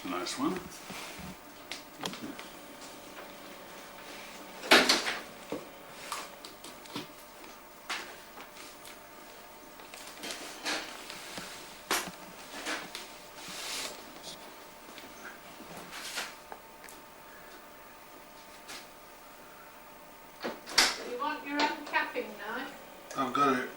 a nice one. You want your own capping knife? I've got it.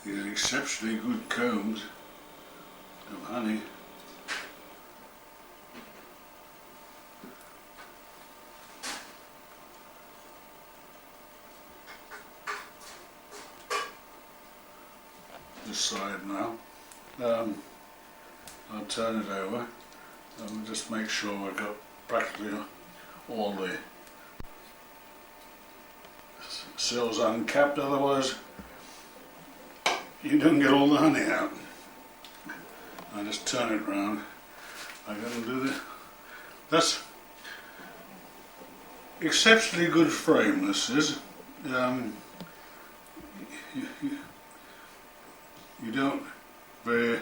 These are exceptionally good combs of honey. This side now. I'll turn it over and just make sure I've got practically all the cells uncapped, otherwise you don't get all the honey out. I just turn it round. I gotta do this. That's exceptionally good frame, this is. You don't very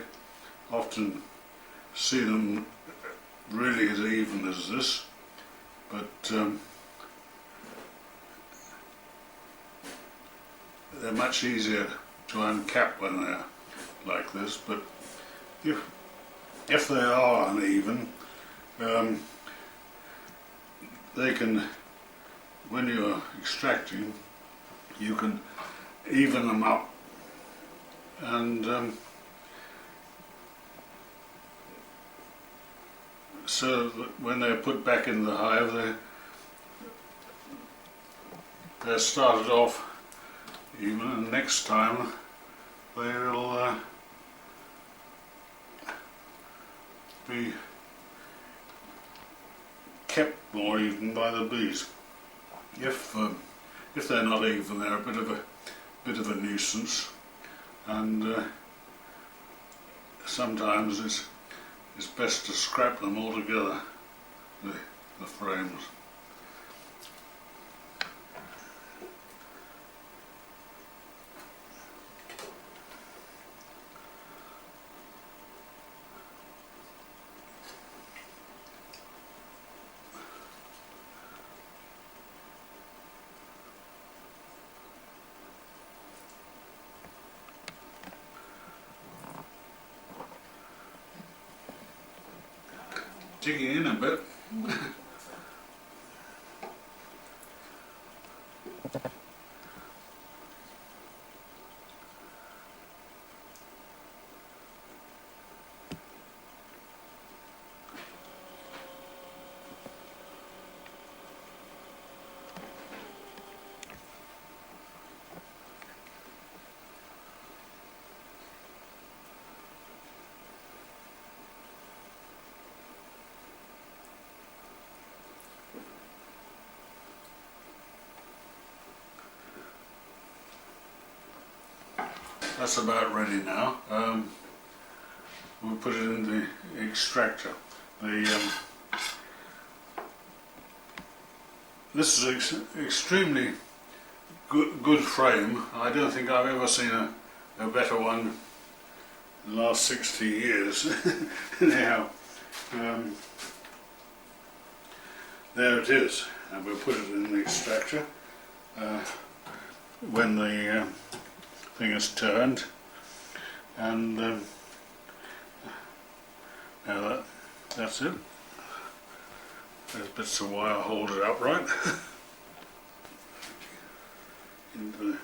often see them really as even as this, but they're much easier to uncap when they're like this. But if they are uneven, they can, when you're extracting, you can even them up, and so that when they're put back in the hive, they're started off even, and next time they'll be kept more even by the bees. If they're not even, they're a bit of a nuisance, and sometimes it's best to scrap them altogether, the frames. Digging in a bit. That's about ready now. We'll put it in the extractor. This is extremely good frame. I don't think I've ever seen a better one in the last 60 years. Anyhow, there it is, and we'll put it in the extractor. When the thing is turned, and now that's it. There's bits of wire hold it upright. Into the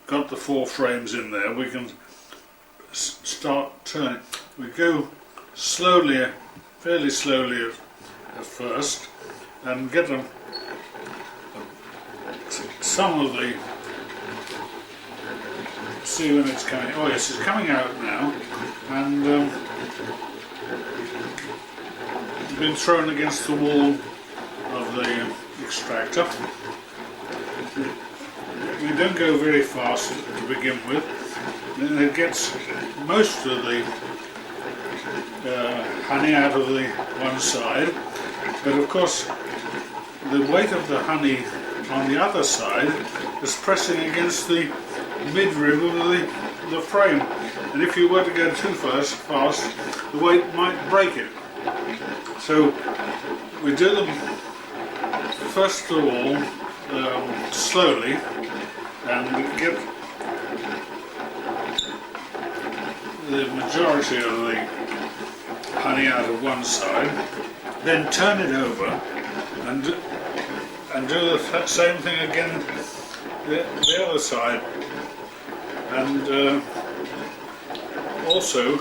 got the 4 frames in there. We can start turning. We go slowly, fairly slowly at first, and get them. Some of the, see when it's coming. Oh yes, it's coming out now, and been thrown against the wall of the extractor. We don't go very fast to begin with. Then it gets most of the honey out of the one side, but of course the weight of the honey on the other side is pressing against the midrib of the frame, and if you were to go too fast, the weight might break it. So we do them first of all slowly, and get the majority of the honey out of one side, then turn it over and do the same thing again the other side, and also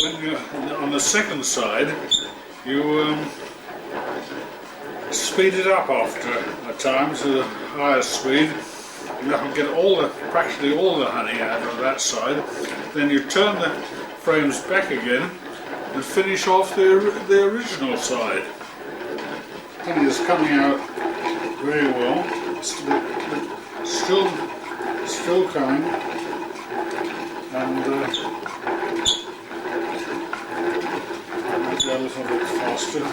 when you're on the second side you speed it up after a time to a higher speed. You can get practically all the honey out of that side. Then you turn the frames back again and finish off the original side. Honey is coming out very well. Still coming, and maybe a little bit faster.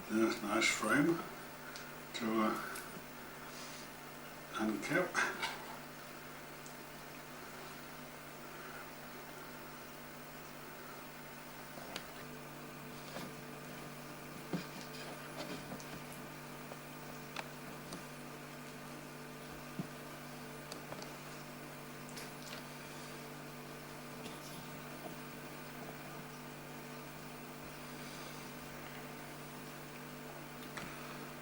There's a nice frame to uncap.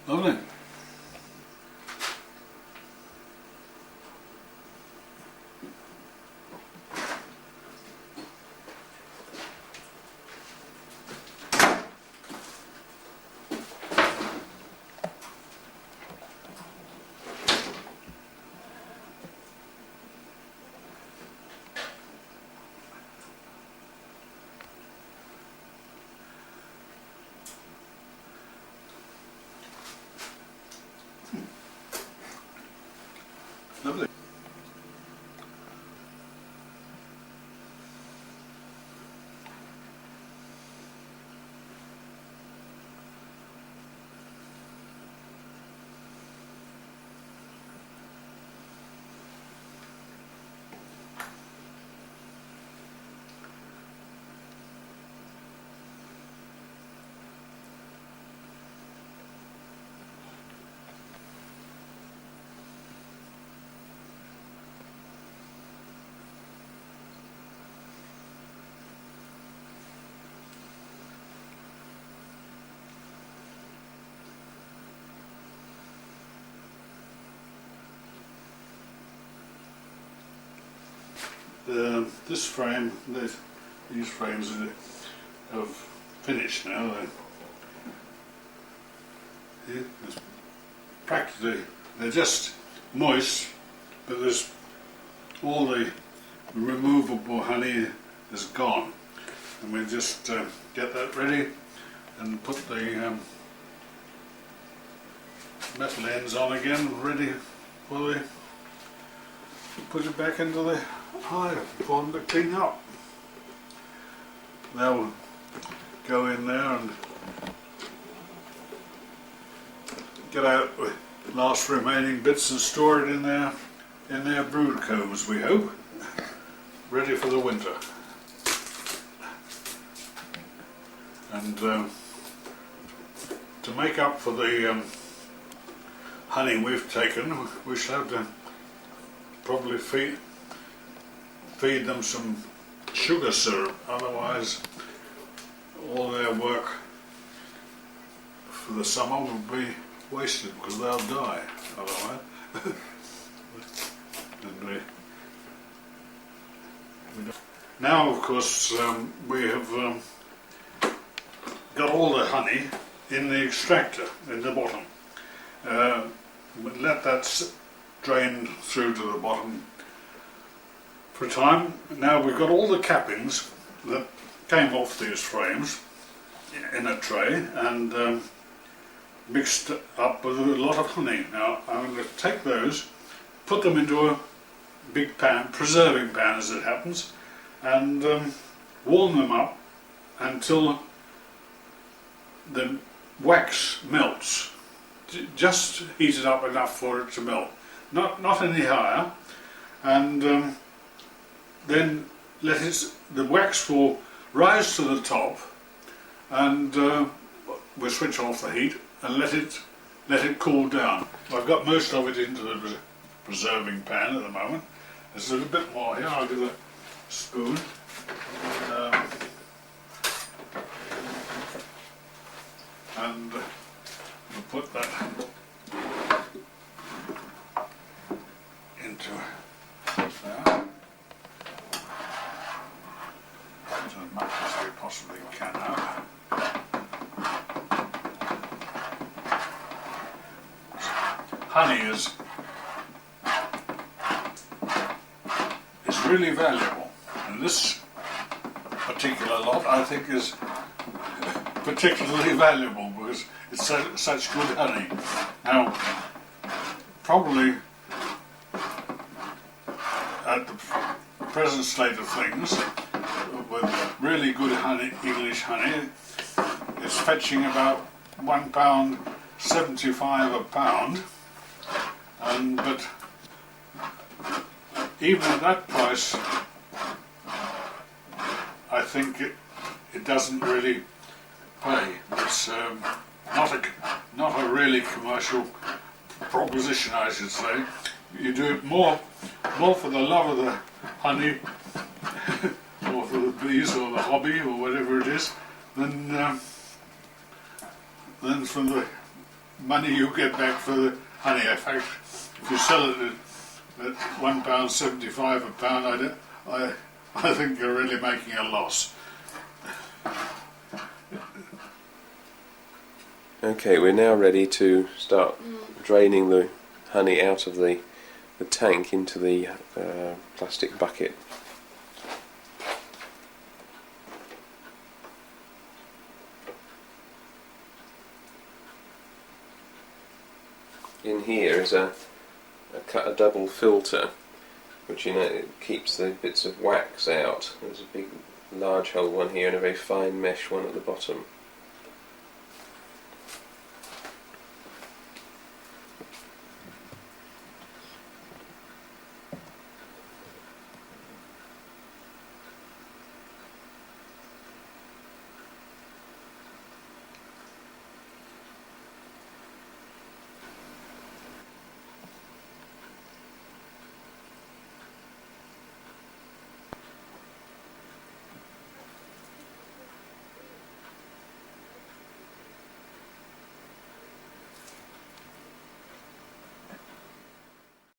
Lovely. Lovely. This frame, these frames have finished now. Here, practically, they're just moist, but there's all the removable honey is gone. And we just get that ready and put the metal ends on again, ready for the put it back into the hive for them to clean up. They'll go in there and get out the last remaining bits and store it in their brood combs, we hope, ready for the winter. And to make up for the honey we've taken, we shall have to probably feed them some sugar syrup, otherwise all their work for the summer will be wasted, because they'll die otherwise. And now, of course, we have got all the honey in the extractor in the bottom. Let that drain through to the bottom for a time. Now we've got all the cappings that came off these frames in a tray and mixed up with a lot of honey. Now I'm going to take those, put them into a big pan, preserving pan as it happens, and warm them up until the wax melts. Just heat it up enough for it to melt, not any higher, and then the wax will rise to the top, and we'll switch off the heat and let it cool down. I've got most of it into the preserving pan at the moment. There's a little bit more here. I'll get a spoon. And we'll put that into there, as much as we possibly can now. Honey is really valuable, and this particular lot I think is particularly valuable because it's such good honey. Now, probably at the present state of things, with really good honey, English honey, it's fetching about £1.75 a pound, but even at that price, I think it doesn't really pay. It's not a really commercial proposition, I should say. You do it more for the love of the honey, or for the bees, or the hobby, or whatever it is, than for the money you get back for the honey. In fact, if you sell it at £1.75 a pound, I think you're really making a loss. Okay, we're now ready to start draining the honey out of the tank into the plastic bucket. In here is a double filter, which it keeps the bits of wax out. There's a big large hole one here and a very fine mesh one at the bottom.